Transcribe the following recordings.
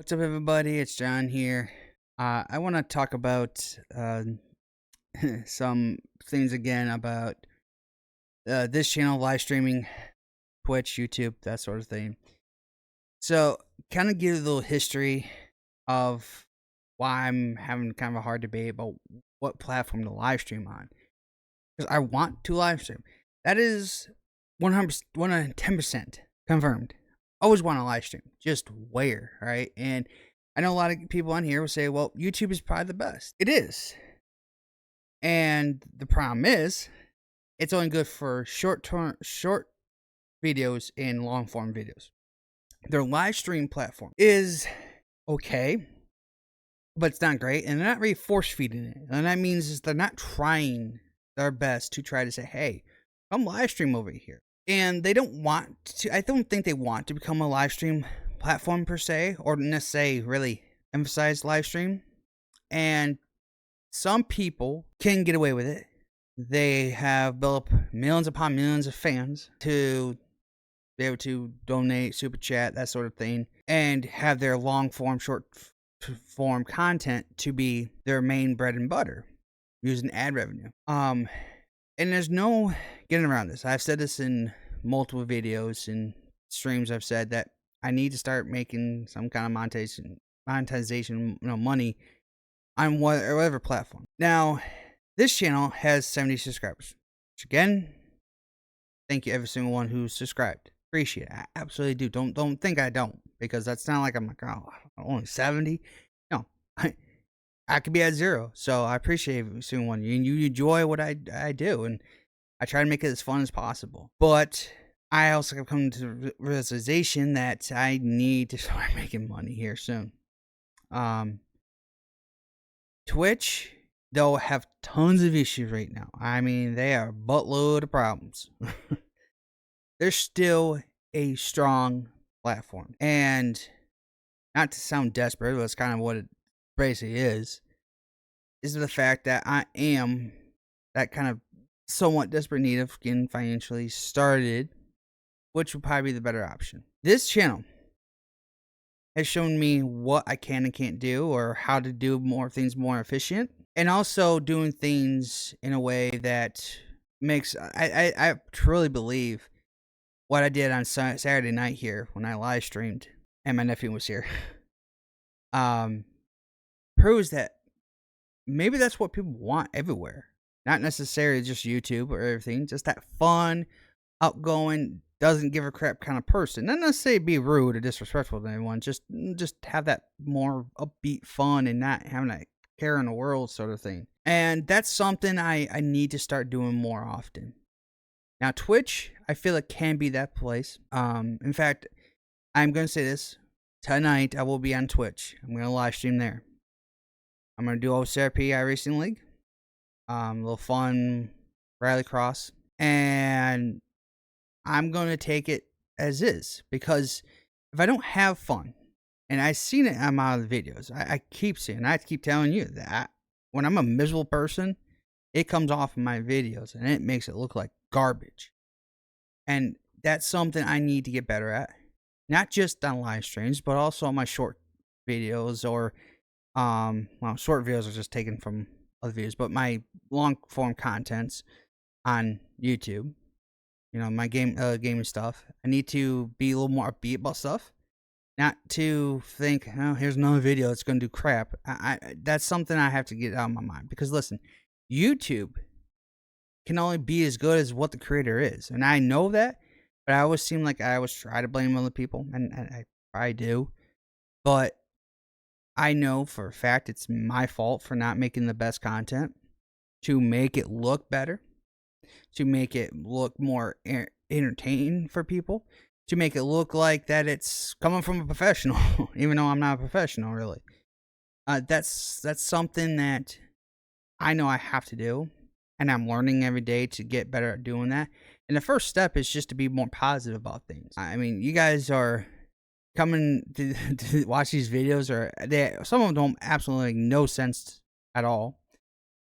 What's up, everybody? It's John here. I want to talk about some things again about this channel, live streaming, Twitch, YouTube, that sort of thing. So, kind of give a little history of why I'm having kind of a hard debate about what platform to live stream on. Because I want to live stream. That is 110% confirmed. Always want to live stream. Just where, right? And I know a lot of people on here will say, well, YouTube is probably the best. It is. And the problem is, it's only good for short videos and long form videos. Their live stream platform is okay, but it's not great. And they're not really force feeding it. And that means is they're not trying their best to try to say, hey, come live stream over here. And they don't want to, I don't think they want to become a live stream platform per se, or necessarily really emphasize live stream. And some people can get away with it. They have built up millions upon millions of fans to be able to donate, super chat, that sort of thing, and have their long form, short form content to be their main bread and butter using ad revenue. And there's no getting around this. I've said this in multiple videos and streams. I've said that I need to start making some kind of monetization, money on whatever platform. Now, this channel has 70 subscribers. Which again, thank you every single one who's subscribed. Appreciate it. I absolutely do. Don't think I don't, because that's not like I'm like, oh, only 70. No, I could be at 0. So I appreciate every single one. You enjoy what I do, and I try to make it as fun as possible. But I also have come to the realization that I need to start making money here soon. Twitch, they'll have tons of issues right now. I mean, they are a buttload of problems. They're still a strong platform. And not to sound desperate, but it's kind of what it basically is the fact that I am that kind of somewhat desperate need of getting financially started, which would probably be the better option. This channel has shown me what I can and can't do, or how to do more things more efficient, and also doing things in a way that makes I truly believe what I did on Saturday night here when I live streamed and my nephew was here proves that maybe that's what people want everywhere. Not necessarily just YouTube or everything, just that fun, outgoing, doesn't give a crap kind of person. Not necessarily be rude or disrespectful to anyone, just have that more upbeat fun and not having that care in the world sort of thing. And that's something I need to start doing more often. Now, Twitch, I feel it can be that place. In fact, I'm going to say this. Tonight, I will be on Twitch. I'm going to live stream there. I'm going to do OCRP iRacing League. A little fun rallycross. And I'm going to take it as is. Because if I don't have fun, and I've seen it on my other videos, I keep seeing, I keep telling you that when I'm a miserable person, it comes off in my videos and it makes it look like garbage. And that's something I need to get better at. Not just on live streams, but also on my short videos, or short videos are just taken from other videos, but my long form contents on YouTube, my gaming stuff. I need to be a little more upbeat about stuff. Not to think, oh, here's another video that's going to do crap. That's something I have to get out of my mind. Because listen, YouTube can only be as good as what the creator is. And I know that, but I always seem like I always try to blame other people. And I do. But I know for a fact it's my fault for not making the best content to make it look better, to make it look more entertaining for people, to make it look like that it's coming from a professional, even though I'm not a professional, really. That's something that I know I have to do, and I'm learning every day to get better at doing that. And the first step is just to be more positive about things. I mean, you guys are coming to watch these videos, or some of them don't absolutely make no sense at all.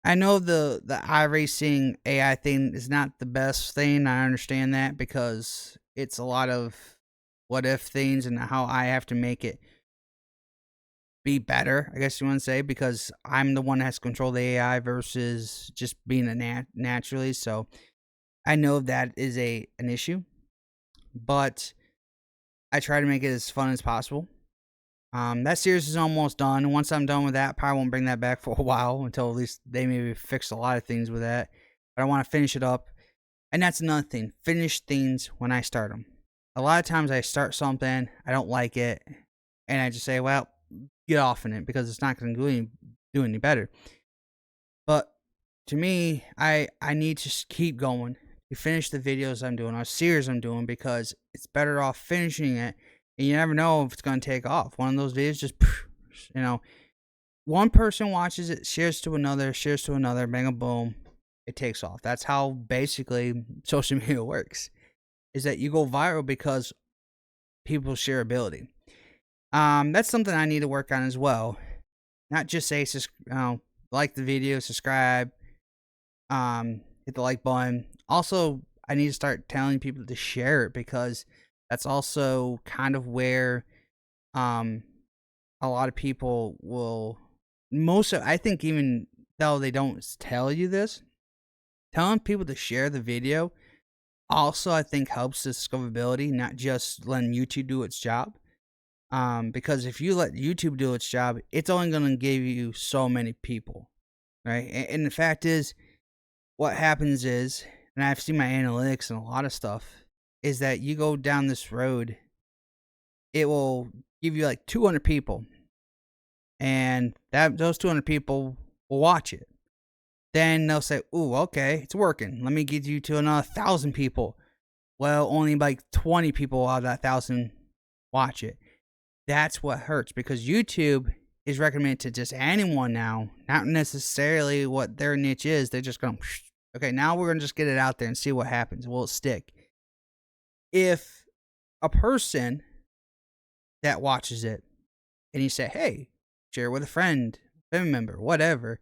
I know the iRacing AI thing is not the best thing. I understand that, because it's a lot of what if things and how I have to make it be better, I guess you want to say, because I'm the one that has to control the AI versus just being a naturally. So I know that is an issue, but I try to make it as fun as possible. That series is almost done. Once I'm done with that, I probably won't bring that back for a while until at least they maybe fix a lot of things with that. But I want to finish it up. And that's another thing. Finish things when I start them. A lot of times I start something, I don't like it, and I just say, well, get off in it because it's not going to do any better. But to me, I need to keep going to finish the videos I'm doing, or series I'm doing, because it's better off finishing it. And you never know if it's going to take off. One of those videos just, one person watches it, shares to another, bang a boom, it takes off. That's how basically social media works, is that you go viral because people's shareability. That's something I need to work on as well. Not just say, like the video, subscribe, hit the like button. Also, I need to start telling people to share it, because that's also kind of where a lot of people will, I think, even though they don't tell you this, telling people to share the video also, I think, helps the discoverability, not just letting YouTube do its job. Because if you let YouTube do its job, it's only going to give you so many people, right? And the fact is, what happens is, and I've seen my analytics and a lot of stuff, is that you go down this road, it will give you like 200 people, and those 200 people will watch it. Then they'll say, ooh, okay, it's working. Let me get you to another 1,000 people. Well, only like 20 people out of that 1,000 watch it. That's what hurts, because YouTube is recommended to just anyone now, not necessarily what their niche is. They're just going, okay, now we're going to just get it out there and see what happens. Will it stick? If a person that watches it and you say, hey, share it with a friend, family member, whatever,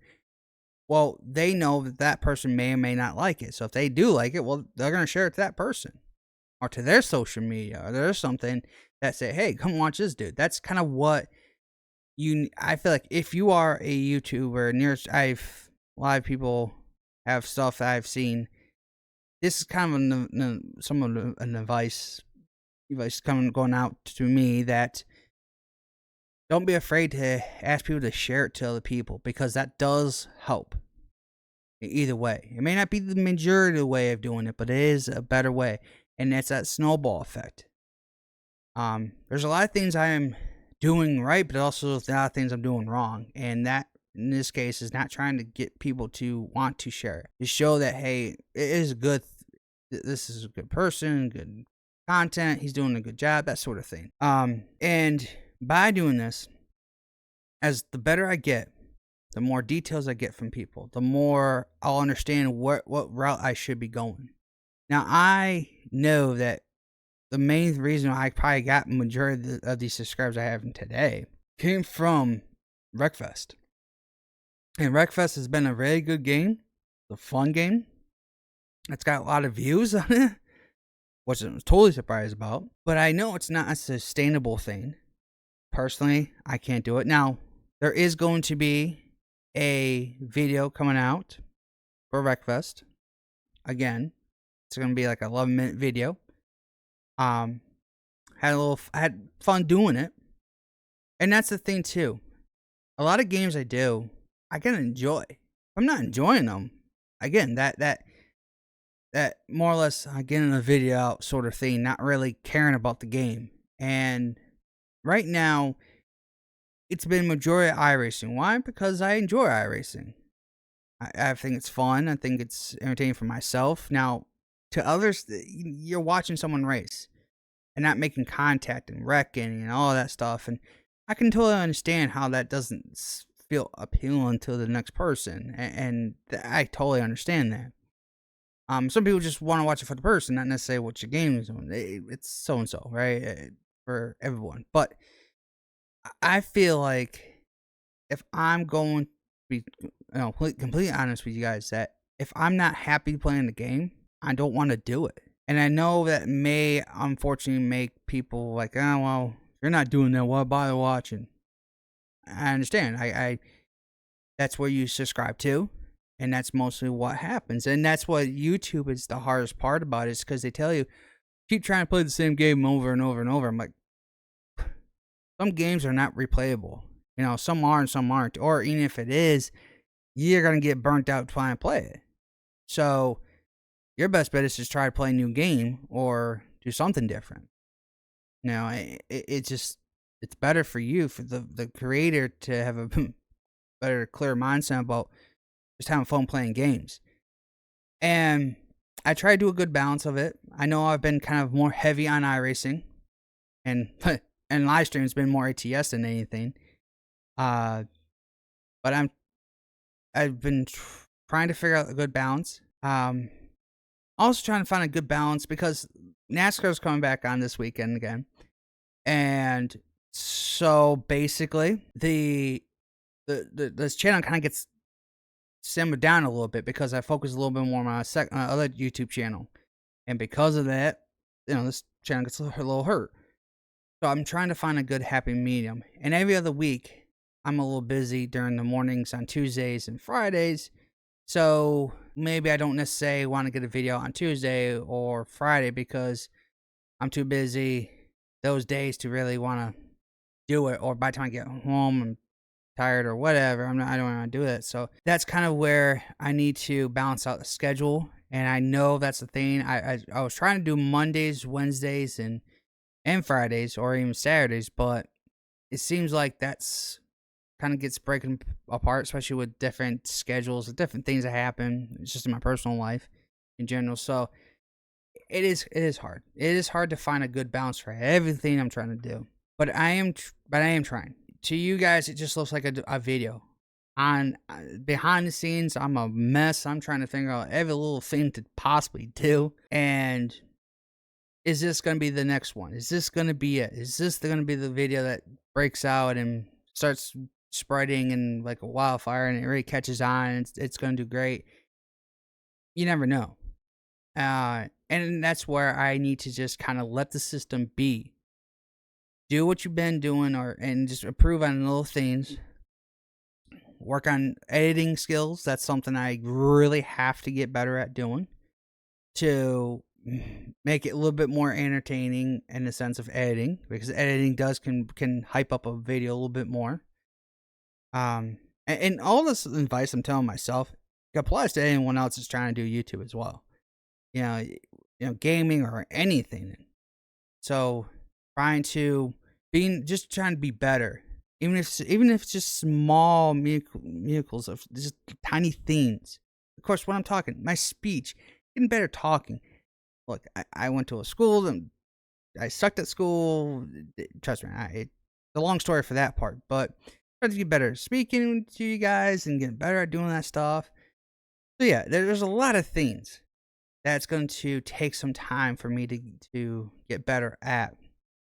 well, they know that that person may or may not like it. So if they do like it, well, they're going to share it to that person or to their social media, or there's something that say, hey, come watch this dude. That's kind of what I feel like if you are a YouTuber, a lot of people have stuff that I've seen. This is kind of some of an advice going out to me, that don't be afraid to ask people to share it to other people, because that does help. Either way, it may not be the majority way of doing it, but it is a better way, and it's that snowball effect. There's a lot of things I am doing right, but also a lot of things I'm doing wrong, and that in this case is not trying to get people to want to share it, to show that, hey, it is good. This is a good person, good content. He's doing a good job, that sort of thing. And by doing this, as the better I get, the more details I get from people, the more I'll understand what route I should be going. Now, I know that the main reason I probably got majority of these subscribers I have today came from Wreckfest. And Wreckfest has been a really good game. It's a fun game. It's got a lot of views on it, which I'm totally surprised about. But I know it's not a sustainable thing. Personally, I can't do it. Now, there is going to be a video coming out for Wreckfest. Again, it's going to be like an 11-minute video. I had fun doing it. And that's the thing too. A lot of games I do, I can enjoy. If I'm not enjoying them, again, that more or less getting a video out sort of thing, not really caring about the game. And right now, it's been majority iRacing. Why? Because I enjoy iRacing. I think it's fun. I think it's entertaining for myself. Now, to others, you're watching someone race and not making contact and wrecking and all that stuff. And I can totally understand how that doesn't feel appealing to the next person. And I totally understand that. Some people just want to watch it for the person, not necessarily what your game is doing. It's so-and-so, right? For everyone. But I feel like if I'm going to be completely honest with you guys, that if I'm not happy playing the game, I don't want to do it. And I know that may unfortunately make people like, oh, well, if you're not doing that, why bother watching? I understand. I that's what you subscribe to, and that's mostly what happens. And that's what YouTube is the hardest part about it, is because they tell you keep trying to play the same game over and over and over. I'm like, some games are not replayable. You know, some are and some aren't. Or even if it is, you're gonna get burnt out trying to play it. So your best bet is to try to play a new game or do something different. You know, it just it's better for you, for the creator, to have a better, clear mindset about just having fun playing games. And I try to do a good balance of it. I know I've been kind of more heavy on iRacing, and and live stream's been more ATS than anything. But I've been trying to figure out a good balance. Also trying to find a good balance because NASCAR's coming back on this weekend again, and so basically this channel kind of gets simmered down a little bit because I focus a little bit more on my other YouTube channel, and because of that, you know, this channel gets a little hurt. So I'm trying to find a good happy medium, and every other week I'm a little busy during the mornings on Tuesdays and Fridays. So maybe I don't necessarily want to get a video on Tuesday or Friday because I'm too busy those days to really want to do it. Or by the time I get home, I'm tired or whatever. I don't want to do it. So that's kind of where I need to balance out the schedule. And I know that's the thing. I was trying to do Mondays, Wednesdays, and Fridays, or even Saturdays, but it seems like that's kind of gets breaking apart, especially with different schedules, different things that happen. It's just in my personal life in general. So it is hard. It is hard to find a good balance for everything I'm trying to do. But I am trying. To you guys, it just looks like a video. On behind the scenes, I'm a mess. I'm trying to figure out every little thing to possibly do. And is this going to be the next one? Is this going to be it? Is this going to be the video that breaks out and starts spreading and like a wildfire, and it really catches on, and it's going to do great? You never know. And that's where I need to just kind of let the system be. Do what you've been doing, and just improve on little things. Work on editing skills. That's something I really have to get better at doing to make it a little bit more entertaining in the sense of editing, because editing can hype up a video a little bit more. And all this advice I'm telling myself applies to anyone else that's trying to do YouTube as well. You know, gaming or anything. So trying to trying to be better, even if it's just small miracles of just tiny things. Of course, when I'm talking, my speech, getting better talking. Look, I went to a school and I sucked at school. Trust me, it's a long story for that part, but try to get better speaking to you guys and getting better at doing that stuff. So yeah, there's a lot of things that's going to take some time for me to get better at.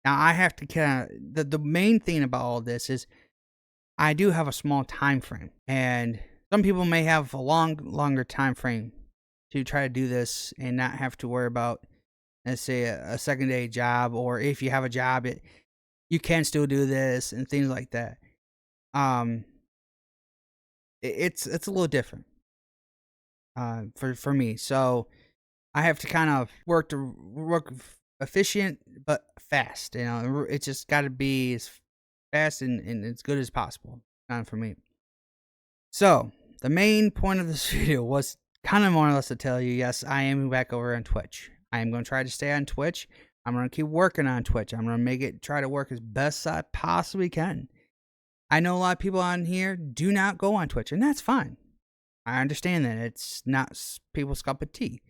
Now I have to kind of the main thing about all this is I do have a small time frame, and some people may have a longer time frame to try to do this and not have to worry about, let's say, a secondary job, or if you have a job, you can still do this and things like that. It's a little different for me. So I have to kind of work efficient but fast. You know, it just got to be as fast and as good as possible. Kind of for me. So the main point of this video was kind of more or less to tell you, yes, I am back over on Twitch. I am going to try to stay on Twitch. I'm going to keep working on Twitch. I'm going to try to work as best I possibly can. I know a lot of people on here do not go on Twitch, and that's fine. I understand that it's not people's cup of tea.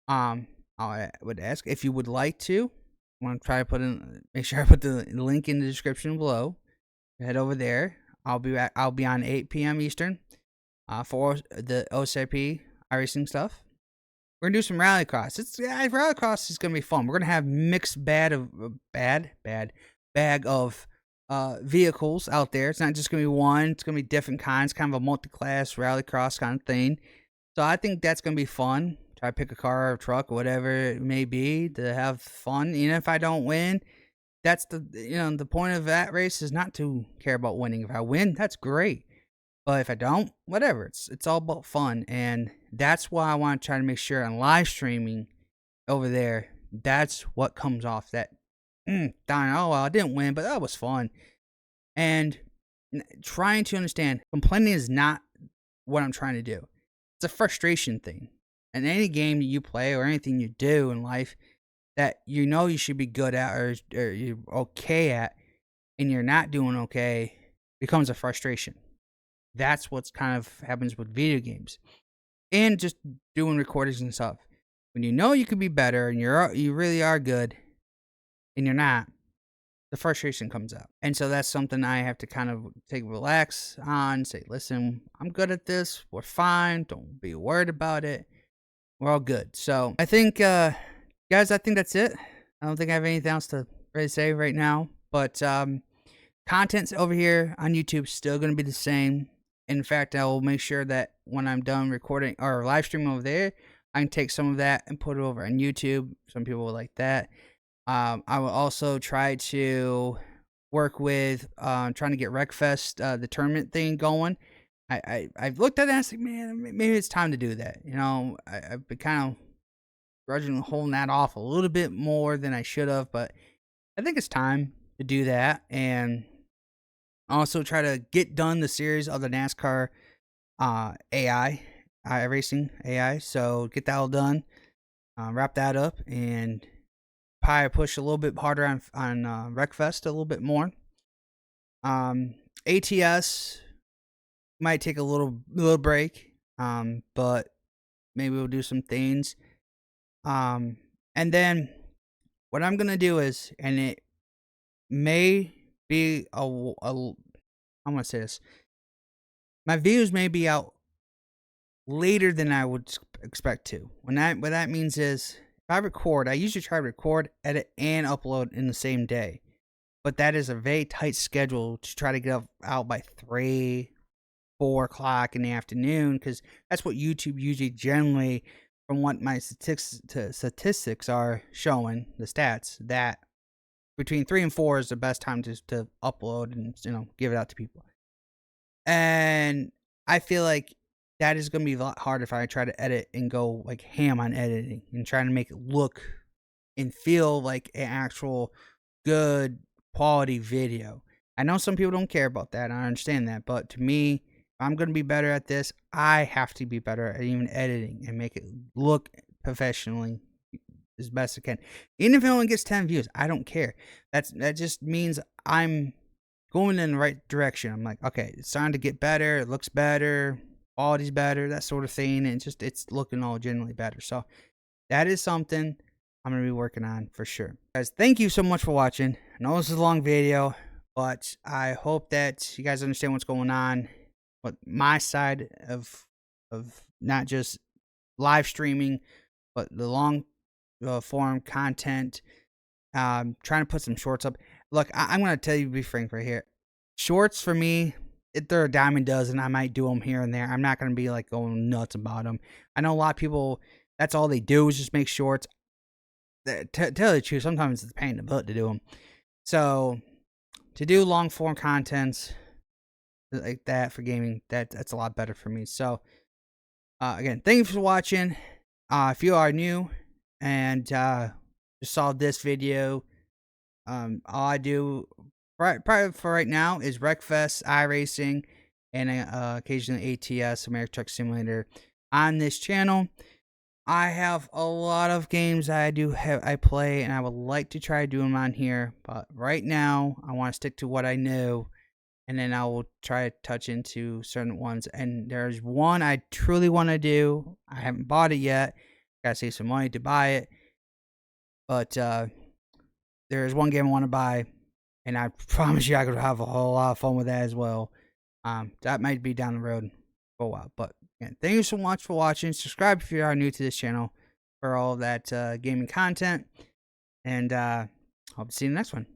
I would ask if you would like to. I want to try to make sure I put the link in the description below. Head over there. I'll be on 8 p.m. Eastern for the OCP iRacing stuff. We're gonna do some rallycross. Rallycross is gonna be fun. We're gonna have mixed bag of vehicles out there. It's not just gonna be one. It's gonna be different kinds, kind of a multi-class rallycross kind of thing. So I think that's gonna be fun. Try to pick a car or truck, whatever it may be, to have fun. Even if I don't win, that's the point of that race is not to care about winning. If I win, that's great. But if I don't, whatever. It's all about fun, and that's why I want to try to make sure on live streaming over there, that's what comes off. That darn, oh well, I didn't win, but that was fun. And trying to understand, complaining is not what I'm trying to do. It's a frustration thing. And any game that you play or anything you do in life that you know you should be good at or you're okay at, and you're not doing okay, becomes a frustration. That's what's kind of happens with video games and just doing recordings and stuff. When you know you could be better and you really are good, and you're not, the frustration comes out. And so that's something I have to kind of relax on. Say, listen, I'm good at this. We're fine. Don't be worried about it. We're all good. So I think, guys, I think that's it. I don't think I have anything else to really say right now. But content's over here on YouTube still going to be the same. In fact, I will make sure that when I'm done recording or live streaming over there, I can take some of that and put it over on YouTube. Some people will like that. I will also try to work with trying to get Wreckfest, the tournament thing going. I've looked at it and I said, man, maybe it's time to do that. I've been kind of grudgingly holding that off a little bit more than I should have, but I think it's time to do that. And also try to get done the series of the NASCAR AI, racing AI. So get that all done, wrap that up, and probably push a little bit harder on Wreckfest a little bit more. ATS might take a little break, but maybe we'll do some things. And then what I'm gonna do is, and it may be I'm gonna say this. My videos may be out later than I would expect to. What that means is, if I record, I usually try to record, edit, and upload in the same day. But that is a very tight schedule to try to get out by 3, 4 o'clock in the afternoon, because that's what YouTube usually generally, from what my statistics are showing, the stats, that between 3 and 4 is the best time to upload and give it out to people. And I feel like that is going to be a lot harder if I try to edit and go like ham on editing and trying to make it look and feel like an actual good quality video. I know some people don't care about that. I understand that. But to me, if I'm going to be better at this, I have to be better at even editing and make it look professionally as best I can. Even if it only gets 10 views, I don't care. That just means I'm going in the right direction. I'm like, okay, it's starting to get better. It looks better. Quality's better, that sort of thing. And it's looking all generally better. So that is something I'm going to be working on for sure. Guys, thank you so much for watching. I know this is a long video, but I hope that you guys understand what's going on with my side of not just live streaming, but the long form content. Trying to put some shorts up. Look, I'm going to tell you, be frank right here. Shorts for me, if they're a dime a dozen, I might do them here and there. I'm not going to be like going nuts about them. I know a lot of people, that's all they do is just make shorts. Tell you the truth, sometimes it's a pain in the butt to do them. So to do long form contents like that for gaming, that's a lot better for me. So again, thank you for watching. If you are new and just saw this video, all I do probably for right now is Wreckfest, iRacing, and occasionally ATS, American Truck Simulator, on this channel. I have a lot of games I play, and I would like to try to do them on here, but right now I want to stick to what I know, and then I will try to touch into certain ones. And there's one I truly want to do. I haven't bought it yet. Gotta save some money to buy it, but there's one game I want to buy, and I promise you I could have a whole lot of fun with that as well. That might be down the road for a while, but again, thank you so much for watching. Subscribe if you are new to this channel for all of that gaming content, and hope to see you in the next one.